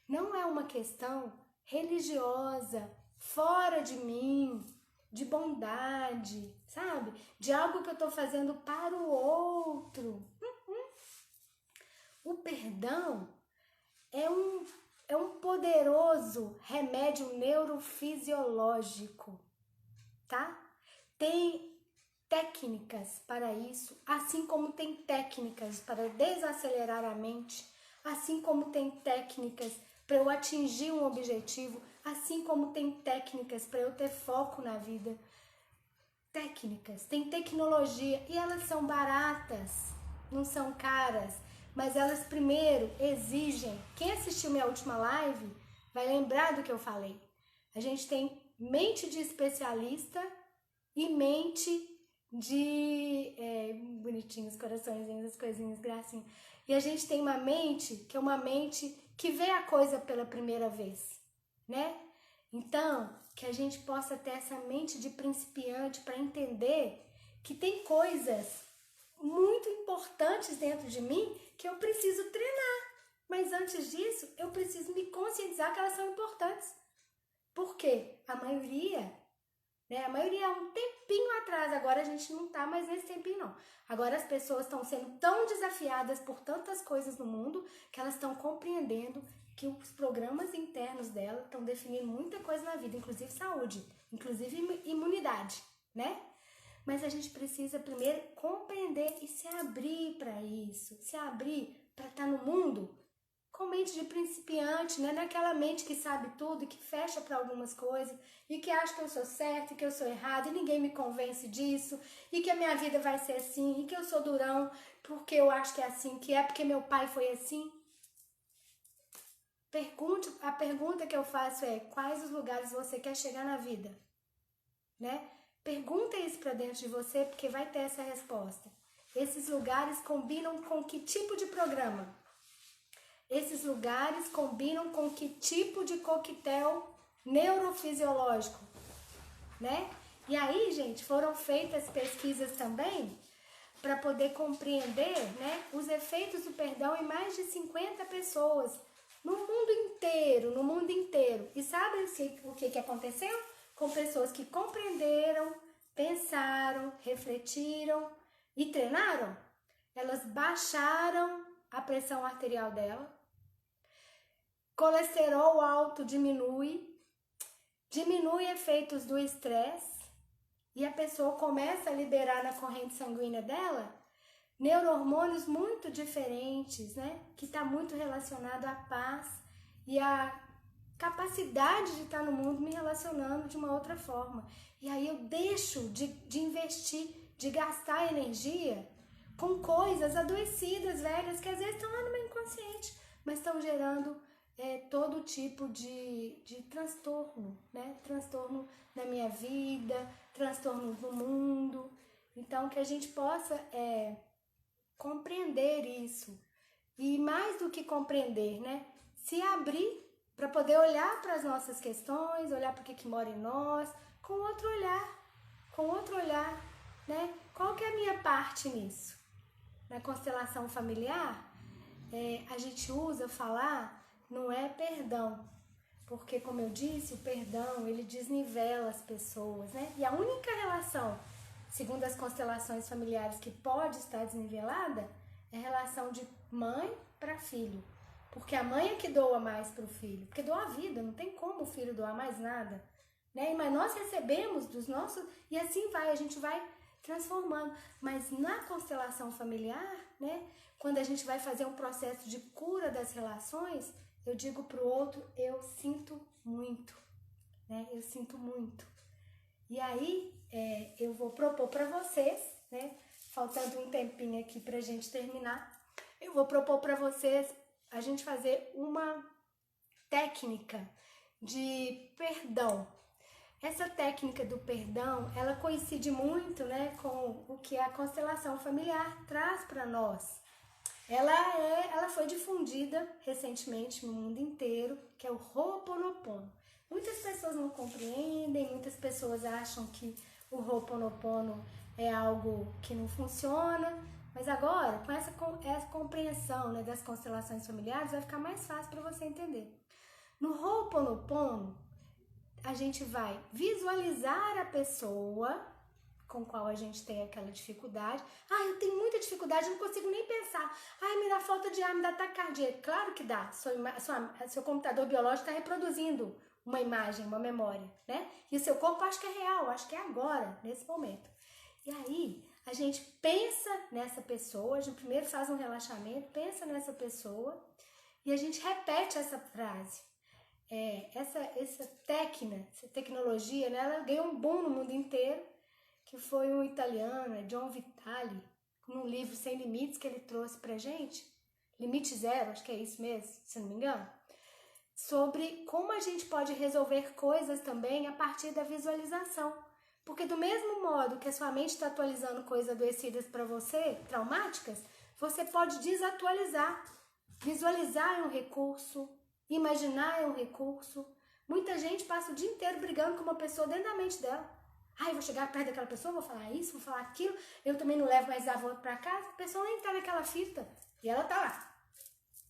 não é uma questão religiosa, fora de mim, de bondade, sabe? De algo que eu estou fazendo para o outro. O perdão é um poderoso remédio neurofisiológico, tá? Tem técnicas para isso, assim como tem técnicas para desacelerar a mente, assim como tem técnicas para eu atingir um objetivo, assim como tem técnicas para eu ter foco na vida. Técnicas, tem tecnologia e elas são baratas, não são caras, mas elas primeiro exigem. Quem assistiu minha última live vai lembrar do que eu falei. A gente tem mente de especialista e mente de bonitinhos, coraçõezinhos, as coisinhas, gracinha. E a gente tem uma mente que é uma mente que vê a coisa pela primeira vez, né? Então, que a gente possa ter essa mente de principiante para entender que tem coisas muito importantes dentro de mim que eu preciso treinar. Mas antes disso, eu preciso me conscientizar que elas são importantes. Por quê? A maioria há um tempinho atrás, agora a gente não tá mais nesse tempinho não. Agora as pessoas estão sendo tão desafiadas por tantas coisas no mundo que elas estão compreendendo que os programas internos dela estão definindo muita coisa na vida, inclusive saúde, inclusive imunidade, né? Mas a gente precisa primeiro compreender e se abrir para isso, se abrir para estar no mundo com mente de principiante, né? Naquela mente que sabe tudo e que fecha para algumas coisas e que acha que eu sou certo e que eu sou errado e ninguém me convence disso e que a minha vida vai ser assim e que eu sou durão porque eu acho que é assim que é, porque meu pai foi assim. A pergunta que eu faço é: quais os lugares você quer chegar na vida? Né? Pergunta isso para dentro de você, porque vai ter essa resposta. Esses lugares combinam com que tipo de programa? Esses lugares combinam com que tipo de coquetel neurofisiológico, né? E aí, gente, foram feitas pesquisas também para poder compreender, né, os efeitos do perdão em mais de 50 pessoas no mundo inteiro, no mundo inteiro. E sabe o que aconteceu? Com pessoas que compreenderam, pensaram, refletiram e treinaram, elas baixaram a pressão arterial dela, colesterol alto diminui efeitos do estresse e a pessoa começa a liberar na corrente sanguínea dela neurohormônios muito diferentes, né? Que está muito relacionado à paz e à capacidade de estar no mundo me relacionando de uma outra forma. E aí eu deixo de investir, de gastar energia com coisas adoecidas, velhas, que às vezes estão lá no meu inconsciente, mas estão gerando todo tipo de transtorno, né? Transtorno na minha vida, transtornos no mundo. Então, que a gente possa compreender isso. E mais do que compreender, né? Se abrir para poder olhar para as nossas questões, olhar para o que mora em nós, com outro olhar, né? Qual que é a minha parte nisso? Na constelação familiar, a gente usa falar, não é perdão, porque como eu disse, o perdão, ele desnivela as pessoas, né? E a única relação, segundo as constelações familiares, que pode estar desnivelada, é a relação de mãe para filho. Porque a mãe é que doa mais para o filho, porque doa a vida, não tem como o filho doar mais nada, né? Mas nós recebemos dos nossos, e assim vai, a gente vai transformando. Mas na constelação familiar, né, quando a gente vai fazer um processo de cura das relações, eu digo para o outro, eu sinto muito, né? Eu sinto muito. E aí, eu vou propor para vocês, né, faltando um tempinho aqui para a gente terminar, eu vou propor para vocês a gente fazer uma técnica de perdão. Essa técnica do perdão, ela coincide muito, né, com o que a constelação familiar traz para nós. Ela foi difundida recentemente no mundo inteiro, que é o Ho'oponopono. Muitas pessoas não compreendem, muitas pessoas acham que o Ho'oponopono é algo que não funciona, mas agora, com essa compreensão, né, das constelações familiares, vai ficar mais fácil para você entender. No Ho'oponopono, a gente vai visualizar a pessoa com qual a gente tem aquela dificuldade. Eu tenho muita dificuldade, não consigo nem pensar. Me dá falta de ar, me dá taquicardia. Claro que dá. Seu computador biológico está reproduzindo uma imagem, uma memória, né? E o seu corpo acha que é real, acha que é agora, nesse momento. E aí, a gente pensa nessa pessoa, a gente primeiro faz um relaxamento, pensa nessa pessoa e a gente repete essa frase. Essa técnica, essa tecnologia, né, ela ganhou um boom no mundo inteiro, que foi um italiano, John Vitale, num livro Sem Limites que ele trouxe pra gente, Limite Zero, acho que é isso mesmo, se não me engano, sobre como a gente pode resolver coisas também a partir da visualização. Porque do mesmo modo que a sua mente está atualizando coisas adoecidas para você, traumáticas, você pode desatualizar. Visualizar é um recurso, imaginar é um recurso. Muita gente passa o dia inteiro brigando com uma pessoa dentro da mente dela. Eu vou chegar perto daquela pessoa, vou falar isso, vou falar aquilo, eu também não levo mais avô para casa. A pessoa nem tá naquela fita e ela tá lá,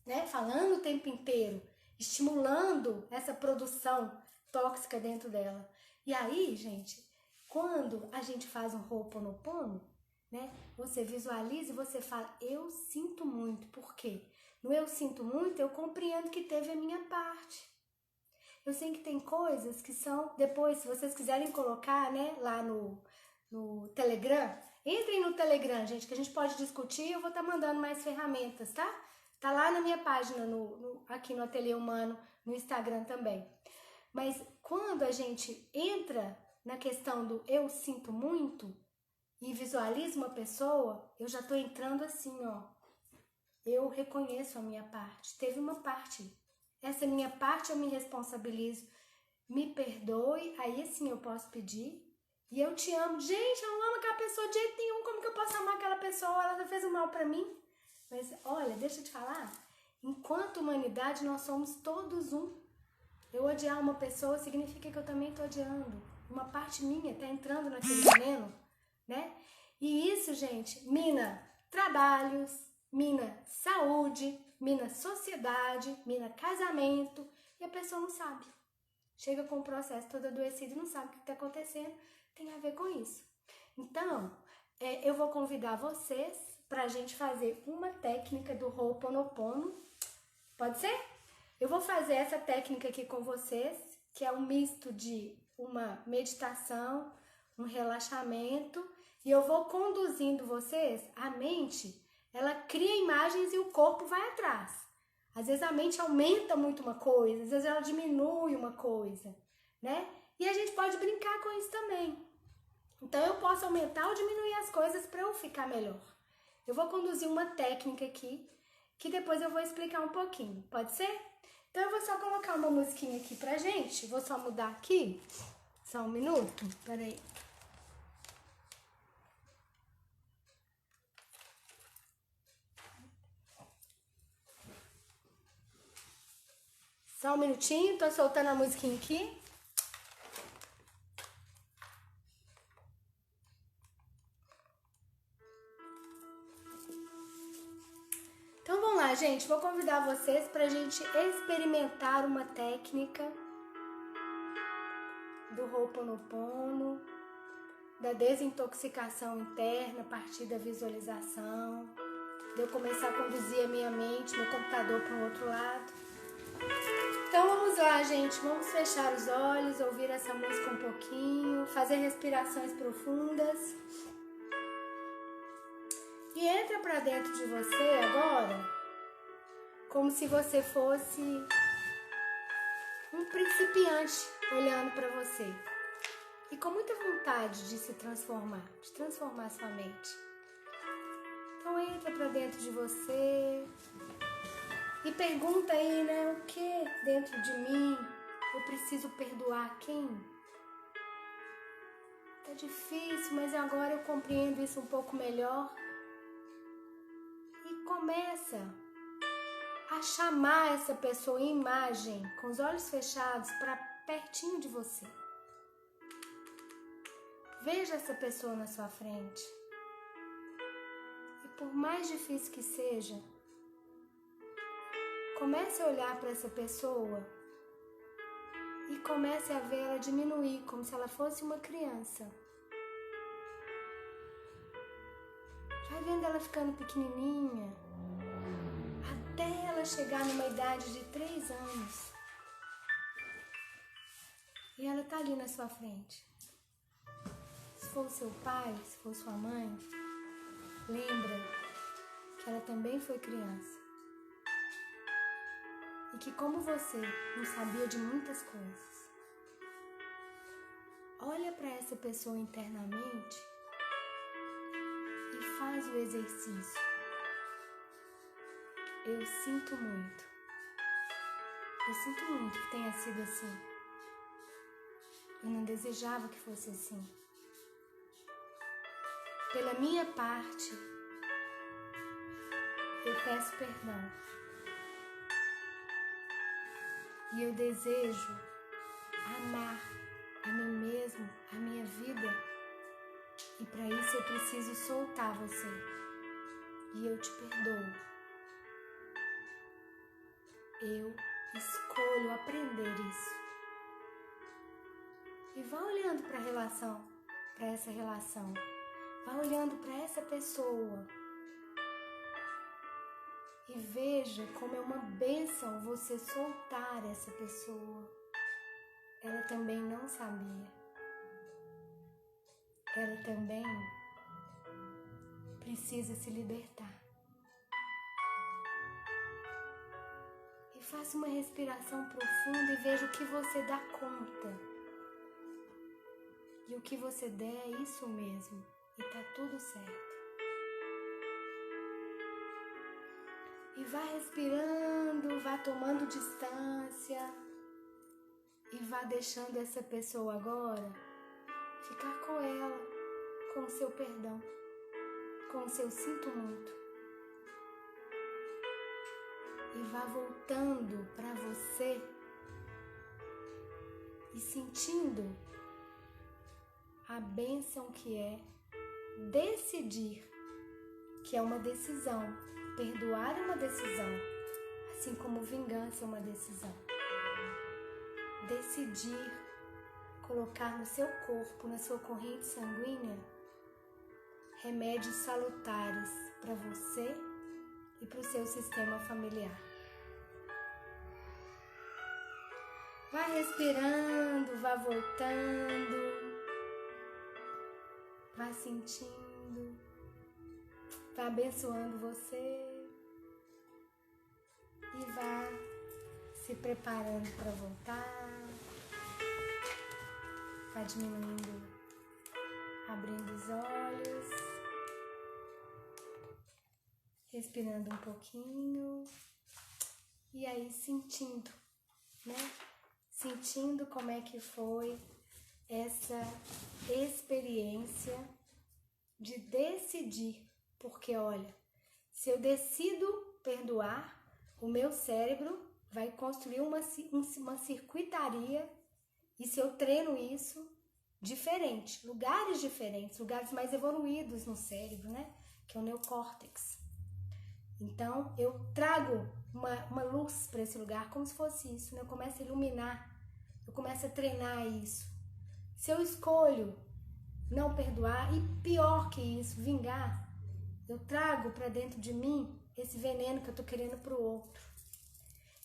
né, falando o tempo inteiro, estimulando essa produção tóxica dentro dela. E aí, gente, quando a gente faz um Ho'oponopono, né, você visualiza e você fala, eu sinto muito. Por quê? No eu sinto muito, eu compreendo que teve a minha parte. Eu sei que tem coisas que são, depois, se vocês quiserem colocar, né, lá no Telegram, entrem no Telegram, gente, que a gente pode discutir, eu vou estar mandando mais ferramentas, tá? Tá lá na minha página, aqui no Ateliê Humano, no Instagram também. Mas quando a gente entra na questão do eu sinto muito e visualizo uma pessoa, eu já tô entrando assim, ó. Eu reconheço a minha parte, teve uma parte. Essa minha parte eu me responsabilizo, me perdoe, aí sim eu posso pedir. E eu te amo. Gente, eu não amo aquela pessoa de jeito nenhum, como que eu posso amar aquela pessoa? Ela já fez um mal pra mim. Mas olha, deixa eu te falar, enquanto humanidade nós somos todos um. Eu odiar uma pessoa significa que eu também tô odiando. Uma parte minha tá entrando naquele veneno, né? E isso, gente, mina trabalhos, mina saúde, mina sociedade, mina casamento, a pessoa não sabe. Chega com o processo todo adoecido e não sabe o que está acontecendo, tem a ver com isso. Então, eu vou convidar vocês para a gente fazer uma técnica do Ho'oponopono. Pode ser? Eu vou fazer essa técnica aqui com vocês, que é um misto de uma meditação, um relaxamento, e eu vou conduzindo vocês. A mente, ela cria imagens e o corpo vai atrás. Às vezes a mente aumenta muito uma coisa, às vezes ela diminui uma coisa, né? E a gente pode brincar com isso também. Então eu posso aumentar ou diminuir as coisas para eu ficar melhor. Eu vou conduzir uma técnica aqui, que depois eu vou explicar um pouquinho. Pode ser? Então eu vou só colocar uma musiquinha aqui pra gente. Vou só mudar aqui. Só um minuto. Peraí. Só um minutinho. Tô soltando a musiquinha aqui. Então vamos lá, gente. Vou convidar vocês pra gente experimentar uma técnica do Ho'oponopono, da desintoxicação interna a partir da visualização, de eu começar a conduzir a minha mente, meu computador para o outro lado. Então vamos lá, gente, vamos fechar os olhos, ouvir essa música um pouquinho, fazer respirações profundas. E entra para dentro de você agora, como se você fosse um principiante olhando para você. E com muita vontade de se transformar, de transformar sua mente. Então entra para dentro de você e pergunta aí, né? O que dentro de mim eu preciso perdoar quem? Tá difícil, mas agora eu compreendo isso um pouco melhor. E começa a chamar essa pessoa em imagem, com os olhos fechados, para pertinho de você. Veja essa pessoa na sua frente. E por mais difícil que seja, comece a olhar para essa pessoa e comece a ver ela diminuir, como se ela fosse uma criança. Vai vendo ela ficando pequenininha, até ela chegar numa idade de 3 anos. E ela tá ali na sua frente. Se for o seu pai, se for sua mãe, lembra que ela também foi criança. E que como você não sabia de muitas coisas, olha para essa pessoa internamente e faz o exercício. Eu sinto muito. Eu sinto muito que tenha sido assim. Eu não desejava que fosse assim. Pela minha parte, eu peço perdão. E eu desejo amar a mim mesmo, a minha vida. E para isso eu preciso soltar você. E eu te perdoo. Eu escolho aprender isso. E vá olhando para essa relação. Vá olhando para essa pessoa. E veja como é uma bênção você soltar essa pessoa. Ela também não sabia. Ela também precisa se libertar. E faça uma respiração profunda e veja o que você dá conta. E o que você der é isso mesmo. E tá tudo certo. E vá respirando, vá tomando distância. E vá deixando essa pessoa agora ficar com ela, com o seu perdão, com o seu sinto muito. E vá voltando para você e sentindo a bênção que é decidir, que é uma decisão. Perdoar é uma decisão, assim como vingança é uma decisão. decidir colocar no seu corpo, na sua corrente sanguínea, remédios salutares para você e para o seu sistema familiar. Vá respirando, vá voltando, vá sentindo, vá abençoando você e vá se preparando para voltar, vá diminuindo, abrindo os olhos, respirando um pouquinho e aí sentindo, né? Sentindo como é que foi essa experiência de decidir, porque olha, se eu decido perdoar, o meu cérebro vai construir uma circuitaria, e se eu treino isso, diferente, lugares mais evoluídos no cérebro, né? Que é o neocórtex. Então, eu trago uma luz para esse lugar, como se fosse isso, né? Eu começo a iluminar, eu começo a treinar isso. Se eu escolho não perdoar, e pior que isso, vingar, eu trago para dentro de mim esse veneno que eu tô querendo pro outro.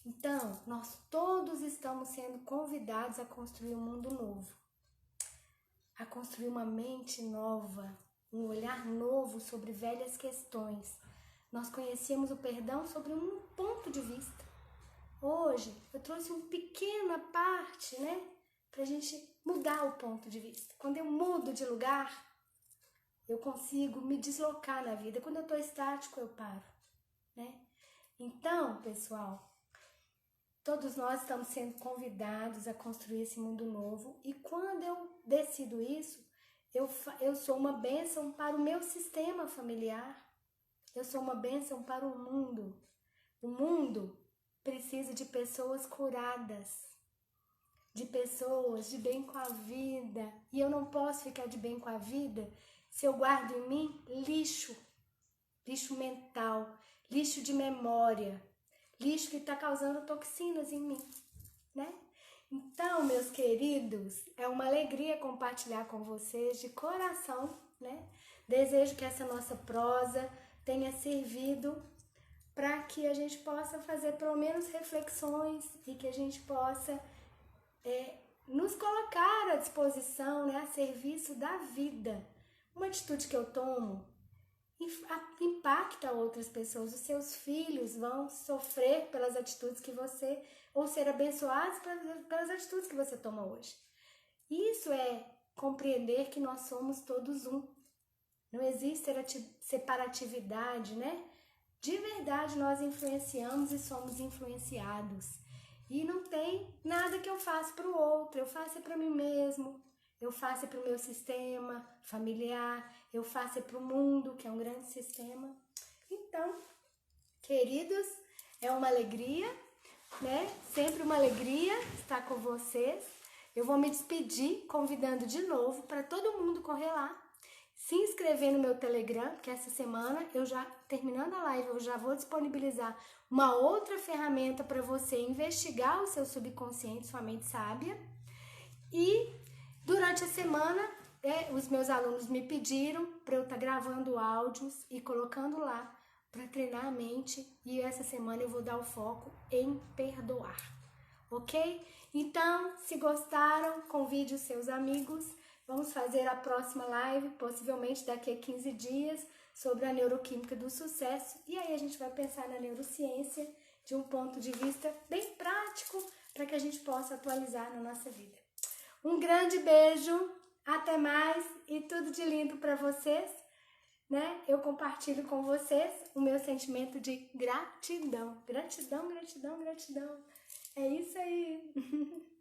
Então, nós todos estamos sendo convidados a construir um mundo novo, a construir uma mente nova, um olhar novo sobre velhas questões. Nós conhecíamos o perdão sobre um ponto de vista. Hoje, eu trouxe uma pequena parte, né, pra gente mudar o ponto de vista. Quando eu mudo de lugar, eu consigo me deslocar na vida. Quando eu tô estático, eu paro, né? Então, pessoal, todos nós estamos sendo convidados a construir esse mundo novo, e quando eu decido isso, eu sou uma bênção para o meu sistema familiar, eu sou uma bênção para o mundo. O mundo precisa de pessoas curadas, de pessoas de bem com a vida, e eu não posso ficar de bem com a vida se eu guardo em mim lixo mental, lixo de memória, lixo que está causando toxinas em mim, né? Então, meus queridos, é uma alegria compartilhar com vocês de coração, né? Desejo que essa nossa prosa tenha servido para que a gente possa fazer pelo menos reflexões e que a gente possa nos colocar à disposição, né, a serviço da vida. Uma atitude que eu tomo impacta outras pessoas. Os seus filhos vão sofrer pelas atitudes que você, ou ser abençoados pelas atitudes que você toma hoje. Isso é compreender que nós somos todos um. Não existe separatividade, né? De verdade, nós influenciamos e somos influenciados. E não tem nada que eu faça para o outro, eu faço para mim mesmo, eu faço para o meu sistema familiar, eu faço para o mundo, que é um grande sistema. Então, queridos, é uma alegria, né? Sempre uma alegria estar com vocês. Eu vou me despedir convidando de novo para todo mundo correr lá, se inscrever no meu Telegram, que essa semana, terminando a live, eu já vou disponibilizar uma outra ferramenta para você investigar o seu subconsciente, sua mente sábia. E durante a semana, os meus alunos me pediram para eu estar gravando áudios e colocando lá para treinar a mente. E essa semana eu vou dar o foco em perdoar, ok? Então, se gostaram, convide os seus amigos. Vamos fazer a próxima live, possivelmente daqui a 15 dias, sobre a neuroquímica do sucesso. E aí a gente vai pensar na neurociência de um ponto de vista bem prático, para que a gente possa atualizar na nossa vida. Um grande beijo, até mais e tudo de lindo para vocês, né? Eu compartilho com vocês o meu sentimento de gratidão. Gratidão, gratidão, gratidão. É isso aí.